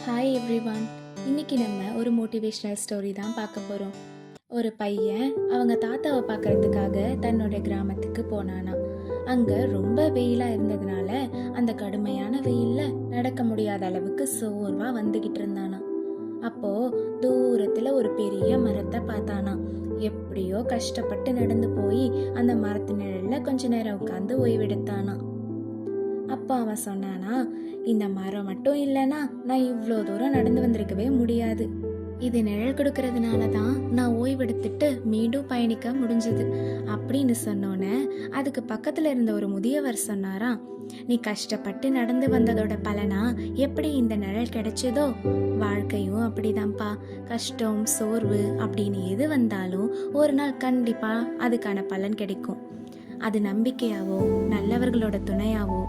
Hi everyone. இன்னைக்கு நம்ம ஒரு மோட்டிவேஷ்னல் ஸ்டோரி தான் பார்க்க போகிறோம். ஒரு பையன் அவங்க தாத்தாவை பார்க்கறதுக்காக தன்னோட கிராமத்துக்கு போனானா. அங்கே ரொம்ப வெயிலாக இருந்ததுனால அந்த கடுமையான வெயிலில் நடக்க முடியாத அளவுக்கு சோர்வாக வந்துக்கிட்டு இருந்தானா. அப்போது தூரத்தில் ஒரு பெரிய மரத்தை பார்த்தானா. எப்படியோ கஷ்டப்பட்டு நடந்து போய் அந்த மரத்து நிழலில் கொஞ்ச நேரம் உட்காந்து ஓய்வெடுத்தானா. அப்பா அவன் சொன்னானா, இந்த மரம் மட்டும் இல்லைன்னா நான் இவ்வளோ தூரம் நடந்து வந்திருக்கவே முடியாது. இது நிழல் கொடுக்கறதுனால தான் நான் ஓய்வெடுத்துட்டு மீண்டும் பயணிக்க முடிஞ்சது அப்படின்னு சொன்னோன்னே அதுக்கு பக்கத்தில் இருந்த ஒரு முதியவர் சொன்னாரா, நீ கஷ்டப்பட்டு நடந்து வந்ததோட பலனா எப்படி இந்த நிழல் கிடைச்சதோ, வாழ்க்கையும் அப்படிதான்ப்பா. கஷ்டம் சோர்வு அப்படின்னு எது வந்தாலும் ஒரு நாள் கண்டிப்பா அதுக்கான பலன் கிடைக்கும். அது நம்பிக்கையாவோ நல்லவர்களோட துணையாவோ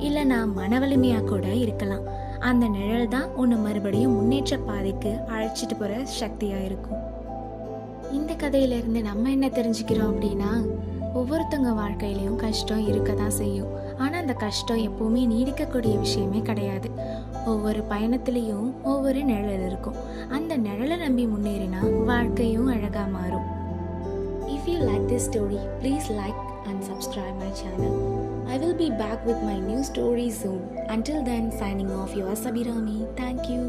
இல்லைனா மன வலிமையா கூட இருக்கலாம். அந்த நிழல் தான் உன்னை மறுபடியும் முன்னேற்ற பாதைக்கு அழைச்சிட்டு போற சக்தியா இருக்கும். இந்த கதையிலிருந்து நம்ம என்ன தெரிஞ்சுக்கிறோம் அப்படின்னா, ஒவ்வொருத்தவங்க வாழ்க்கையிலையும் கஷ்டம் இருக்க தான் செய்யும். ஆனால் அந்த கஷ்டம் எப்பவுமே நீடிக்கக்கூடிய விஷயமே கிடையாது. ஒவ்வொரு பயணத்திலையும் ஒவ்வொரு நிழல் இருக்கும். அந்த நிழலை நம்பி முன்னேறினா வாழ்க்கையும் அழகா மாறும். If you like this story, please like and subscribe my channel. I will be back with my new story soon. Until then, signing off, your Sabirami. Thank you.